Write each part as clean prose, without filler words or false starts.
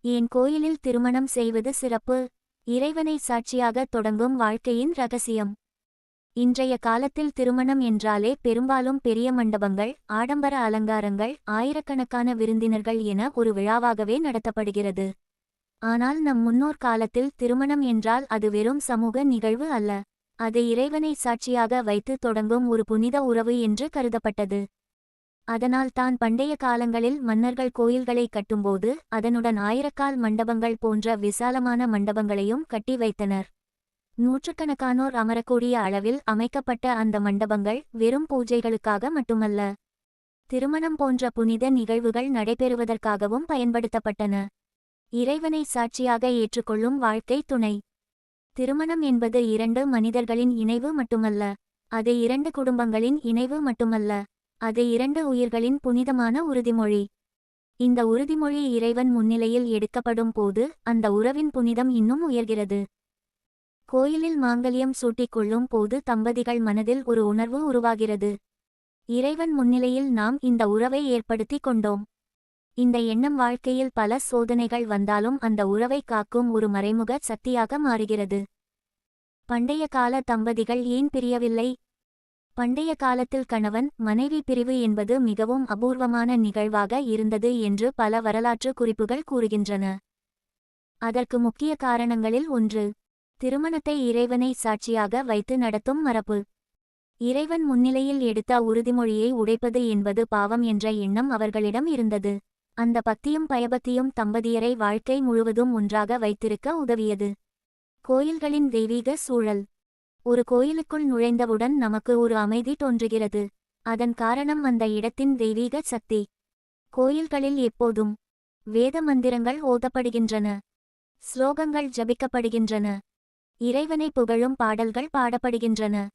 ஏன் கோயிலில் திருமணம் செய்வது சிறப்பு? இறைவனை சாட்சியாக தொடங்கும் வாழ்க்கையின் ரகசியம். இன்றைய காலத்தில் திருமணம் என்றாலே பெரும்பாலும் பெரிய மண்டபங்கள், ஆடம்பர அலங்காரங்கள், ஆயிரக்கணக்கான விருந்தினர்கள் என ஒரு விழாவாகவே நடத்தப்படுகிறது. ஆனால் நம் முன்னோர் காலத்தில் திருமணம் என்றால் அது வெறும் சமூக நிகழ்வு அல்ல. அது இறைவனை சாட்சியாக வைத்து தொடங்கும் ஒரு புனித உறவு என்று கருதப்பட்டது. அதனால் தான் பண்டைய காலங்களில் மன்னர்கள் கோயில்களை கட்டும்போது அதனுடன் ஆயிரக்கால் மண்டபங்கள் போன்ற விசாலமான மண்டபங்களையும் கட்டி வைத்தனர். நூற்றுக்கணக்கானோர் அமரக்கூடிய அளவில் அமைக்கப்பட்ட அந்த மண்டபங்கள் வெறும் பூஜைகளுக்காக மட்டுமல்ல, திருமணம் போன்ற புனித நிகழ்வுகள் நடைபெறுவதற்காகவும் பயன்படுத்தப்பட்டன. இறைவனை சாட்சியாக ஏற்றுக்கொள்ளும் வாழ்க்கை துணை. திருமணம் என்பது இரண்டு மனிதர்களின் இணைவு மட்டுமல்ல, அது இரண்டு குடும்பங்களின் இணைவு மட்டுமல்ல, அது இரண்டு உயிர்களின் புனிதமான உறுதிமொழி. இந்த உறுதிமொழி இறைவன் முன்னிலையில் எடுக்கப்படும் போது அந்த உறவின் புனிதம் இன்னும் உயர்கிறது. கோயிலில் மாங்கல்யம் சூட்டிக்கொள்ளும் போது தம்பதிகள் மனதில் ஒரு உணர்வு உருவாகிறது. இறைவன் முன்னிலையில் நாம் இந்த உறவை ஏற்படுத்தி கொண்டோம். இந்த எண்ணம் வாழ்க்கையில் பல சோதனைகள் வந்தாலும் அந்த உறவை காக்கும் ஒரு மறைமுக சக்தியாக மாறுகிறது. பண்டைய கால தம்பதிகள் ஏன் பிரியவில்லை? பண்டைய காலத்தில் கணவன் மனைவி பிரிவு என்பது மிகவும் அபூர்வமான நிகழ்வாக இருந்தது என்று பல வரலாற்று குறிப்புகள் கூறுகின்றன. அதற்கு முக்கிய காரணங்களில் ஒன்று, திருமணத்தை இறைவனை சாட்சியாக வைத்து நடத்தும் மரபு. இறைவன் முன்னிலையில் எடுத்த உறுதிமொழியை உடைப்பது என்பது பாவம் என்ற எண்ணம் அவர்களிடம் இருந்தது. அந்த பக்தியும் பயபக்தியும் தம்பதியரை வாழ்க்கை முழுவதும் ஒன்றாக வைத்திருக்க உதவியது. கோயில்களின் தெய்வீக சூழல். ஒரு கோயிலுக்குள் நுழைந்தவுடன் நமக்கு ஒரு அமைதி தோன்றுகிறது. அதன் காரணம் அந்த இடத்தின் தெய்வீக சக்தி. கோயில்களில் எப்போதும் வேத மந்திரங்கள் ஓதப்படுகின்றன, ஸ்லோகங்கள் ஜபிக்கப்படுகின்றன, இறைவனை புகழும் பாடல்கள் பாடப்படுகின்றன,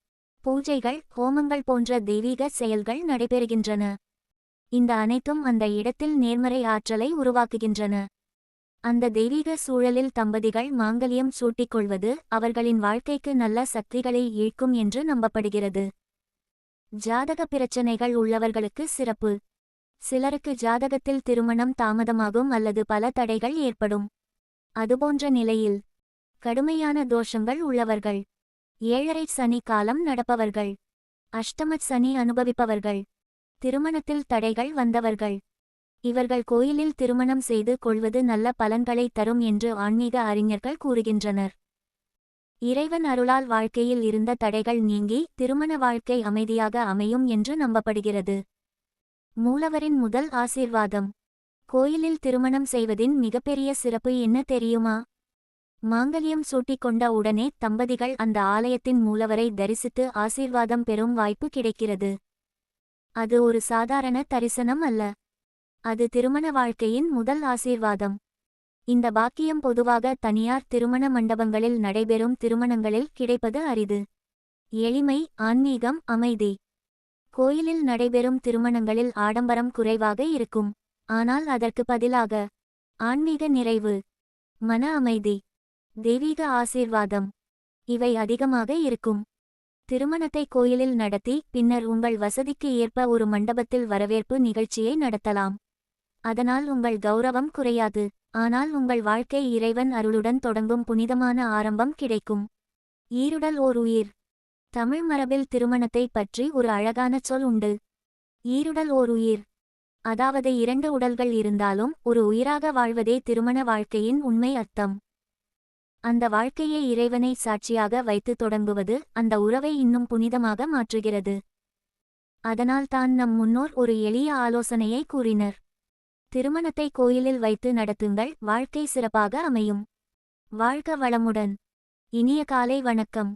பூஜைகள் ஹோமங்கள் போன்ற தெய்வீக செயல்கள் நடைபெறுகின்றன. இந்த அனைத்தும் அந்த இடத்தில் நேர்மறை ஆற்றலை உருவாக்குகின்றன. அந்த தெய்வீக சூழலில் தம்பதிகள் மாங்கல்யம் சூட்டிக்கொள்வது அவர்களின் வாழ்க்கைக்கு நல்ல சக்திகளை ஈர்க்கும் என்று நம்பப்படுகிறது. ஜாதக பிரச்சனைகள் உள்ளவர்களுக்கு சிறப்பு. சிலருக்கு ஜாதகத்தில் திருமணம் தாமதமாகும் அல்லது பல தடைகள் ஏற்படும். அதுபோன்ற நிலையில் கடுமையான தோஷங்கள் உள்ளவர்கள், ஏழரை சனி காலம் நடப்பவர்கள், அஷ்டமச் சனி அனுபவிப்பவர்கள், திருமணத்தில் தடைகள் வந்தவர்கள், இவர்கள் கோயிலில் திருமணம் செய்து கொள்வது நல்ல பலன்களை தரும் என்று ஆன்மீக அறிஞர்கள் கூறுகின்றனர். இறைவன் அருளால் வாழ்க்கையில் இருந்த தடைகள் நீங்கி திருமண வாழ்க்கை அமைதியாக அமையும் என்று நம்பப்படுகிறது. மூலவரின் முதல் ஆசீர்வாதம். கோயிலில் திருமணம் செய்வதின் மிகப்பெரிய சிறப்பு என்ன தெரியுமா? மாங்கல்யம் சூட்டிக்கொண்ட உடனே தம்பதிகள் அந்த ஆலயத்தின் மூலவரை தரிசித்து ஆசீர்வாதம் பெறும் வாய்ப்பு கிடைக்கிறது. அது ஒரு சாதாரண தரிசனம் அல்ல, அது திருமண வாழ்க்கையின் முதல் ஆசீர்வாதம். இந்த பாக்கியம் பொதுவாக தனியார் திருமண மண்டபங்களில் நடைபெறும் திருமணங்களில் கிடைப்பது அரிது. எளிமை, ஆன்மீகம், அமைதி. கோயிலில் நடைபெறும் திருமணங்களில் ஆடம்பரம் குறைவாக இருக்கும். ஆனால் அதற்கு பதிலாக ஆன்மீக நிறைவு, மன அமைதி, தெய்வீக ஆசீர்வாதம் இவை அதிகமாக இருக்கும். திருமணத்தை கோயிலில் நடத்தி பின்னர் உங்கள் வசதிக்கு ஏற்ப ஒரு மண்டபத்தில் வரவேற்பு நிகழ்ச்சியை நடத்தலாம். அதனால் உங்கள் கௌரவம் குறையாது, ஆனால் உங்கள் வாழ்க்கை இறைவன் அருளுடன் தொடங்கும் புனிதமான ஆரம்பம் கிடைக்கும். ஈருடல் ஓர் உயிர். தமிழ் மரபில் திருமணத்தை பற்றி ஒரு அழகான சொல் உண்டு. ஈருடல் ஓர் உயிர். அதாவது இரண்டு உடல்கள் இருந்தாலும் ஒரு உயிராக வாழ்வதே திருமண வாழ்க்கையின் உண்மை அர்த்தம். அந்த வாழ்க்கையை இறைவனை சாட்சியாக வைத்து தொடங்குவது அந்த உறவை இன்னும் புனிதமாக மாற்றுகிறது. அதனால் தான் நம் முன்னோர் ஒரு எளிய ஆலோசனையை கூறினர். திருமணத்தை கோயிலில் வைத்து நடத்துங்கள், வாழ்க்கை சிறப்பாக அமையும். வாழ்க வளமுடன். இனிய காலை வணக்கம்.